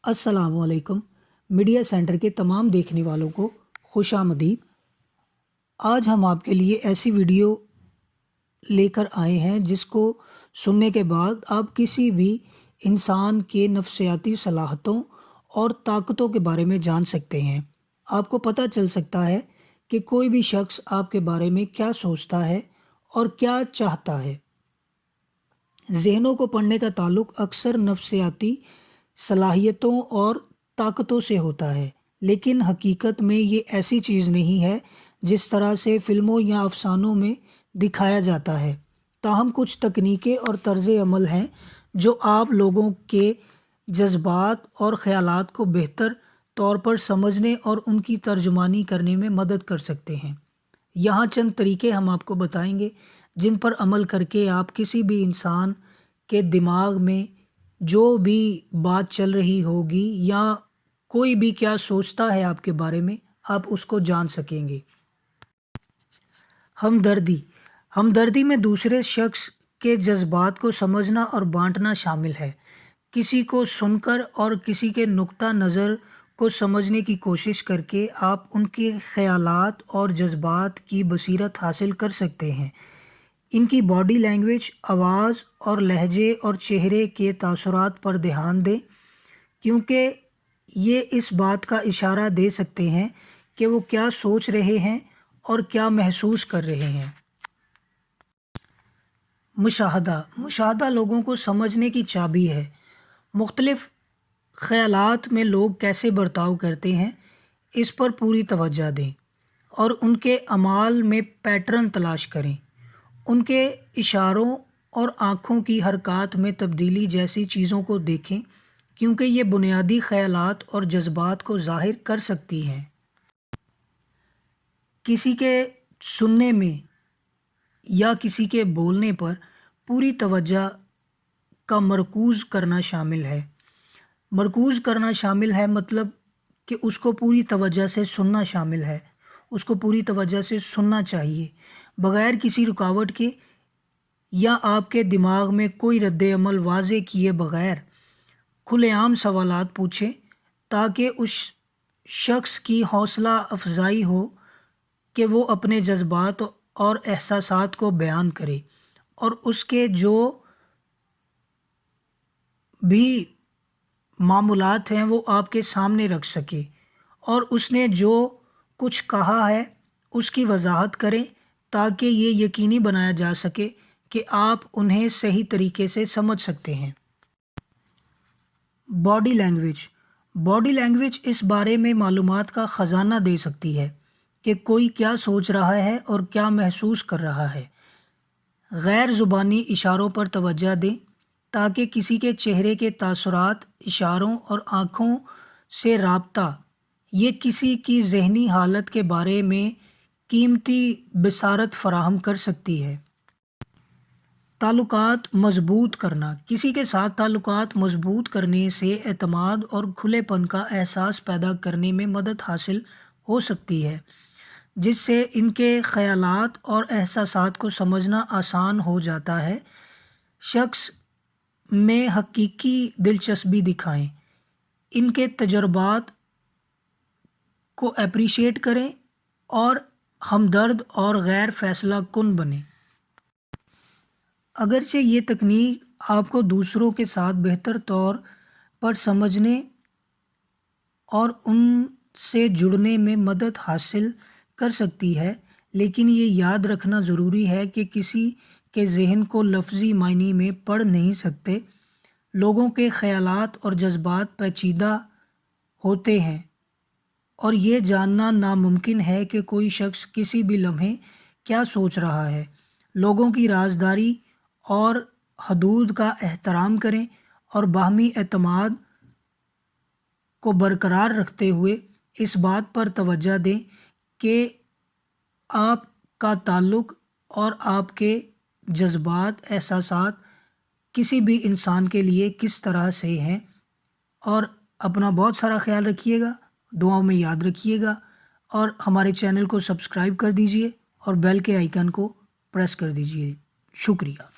अस्सलाम वालेकुम। Media centre के तमाम देखने वालों को खुश आमदीद। आज हम आपके लिए ऐसी वीडियो लेकर आए हैं जिसको सुनने के बाद आप किसी भी इंसान के नफ्सियाती सलाहतों और ताकतों के बारे में जान सकते हैं। आपको पता चल सकता है कि कोई भी शख्स आपके बारे में क्या सोचता है और क्या चाहता है। ज़हनों को पढ़ने का ताल्लुक़ अक्सर नफ्सियाती सलाहियतों और ताकतों से होता है, लेकिन हकीकत में ये ऐसी चीज़ नहीं है जिस तरह से फ़िल्मों या अफ़सानों में दिखाया जाता है। ताहम कुछ तकनीकें और तर्ज़ अमल हैं जो आप लोगों के जज़्बात और ख़यालात को बेहतर तौर पर समझने और उनकी तर्जुमानी करने में मदद कर सकते हैं। यहाँ चंद तरीके हम आपको बताएंगे जिन पर अमल करके आप किसी भी इंसान के दिमाग में जो भी बात चल रही होगी या कोई भी क्या सोचता है आपके बारे में, आप उसको जान सकेंगे। हमदर्दी हमदर्दी में दूसरे शख्स के जज्बात को समझना और बांटना शामिल है। किसी को सुनकर और किसी के नुक्ता नज़र को समझने की कोशिश करके आप उनके ख़यालात और जज्बात की बसीरत हासिल कर सकते हैं। इनकी बॉडी लैंग्वेज, आवाज़ और लहजे और चेहरे के तासुरात पर ध्यान दें, क्योंकि ये इस बात का इशारा दे सकते हैं कि वो क्या सोच रहे हैं और क्या महसूस कर रहे हैं। मुशाहदा लोगों को समझने की चाबी है। मुख्तलिफ ख़यालात में लोग कैसे बर्ताव करते हैं, इस पर पूरी तवज्जो दें और उनके अमाल में पैटर्न तलाश करें। उनके इशारों और आँखों की हरकत में तब्दीली जैसी चीज़ों को देखें, क्योंकि ये बुनियादी ख़यालात और जज्बात को ज़ाहिर कर सकती हैं। किसी के सुनने में या किसी के बोलने पर पूरी तवज्जो का मरकूज़ करना शामिल है। मरकूज़ करना शामिल है मतलब कि उसको पूरी तवज्जो से सुनना शामिल है। उसको पूरी तवज्जो से सुनना चाहिए, बग़ैर किसी रुकावट के या आपके दिमाग में कोई रद्द-ए-अमल वाज़े किए बग़ैर खुलेआम सवालात पूछें, ताकि उस शख्स की हौसला अफजाई हो कि वो अपने जज्बात और एहसासात को बयान करे और उसके जो भी मामूलात हैं वो आपके सामने रख सके और उसने जो कुछ कहा है उसकी वजाहत करें, ताकि ये यकीनी बनाया जा सके कि आप उन्हें सही तरीके से समझ सकते हैं। बॉडी लैंग्वेज इस बारे में मालूमात का ख़जाना दे सकती है कि कोई क्या सोच रहा है और क्या महसूस कर रहा है। गैर ज़ुबानी इशारों पर तवज्जो दें, ताकि किसी के चेहरे के तासुरात, इशारों और आँखों से राब्ता ये किसी की ज़हनी हालत के बारे में कीमती बिसारत फराहम कर सकती है। ताल्लुकात मज़बूत करना किसी के साथ ताल्लुकात मज़बूत करने से एतमाद और खुलेपन का एहसास पैदा करने में मदद हासिल हो सकती है, जिससे इनके ख़यालात और एहसासात को समझना आसान हो जाता है। शख्स में हकीकी दिलचस्पी दिखाएं, इनके तजुर्बात को अप्रिशिएट करें और हमदर्द और गैर फैसला कुन बने। अगरचे ये तकनीक आपको दूसरों के साथ बेहतर तौर पर समझने और उनसे जुड़ने में मदद हासिल कर सकती है, लेकिन ये याद रखना ज़रूरी है कि किसी के ज़हन को लफ्ज़ी मायने में पढ़ नहीं सकते। लोगों के ख़यालात और जज्बात पेचीदा होते हैं और ये जानना नामुमकिन है कि कोई शख्स किसी भी लम्हे क्या सोच रहा है। लोगों की राज़दारी और हदूद का एहतराम करें और बाहमी एतमाद को बरकरार रखते हुए इस बात पर तवज्जो दें कि आपका ताल्लुक़ और आपके जज्बात, एहसासात किसी भी इंसान के लिए किस तरह से हैं। और अपना बहुत सारा ख्याल रखिएगा, दुआओं में याद रखिएगा और हमारे चैनल को सब्सक्राइब कर दीजिए और बेल के आइकन को प्रेस कर दीजिए। शुक्रिया।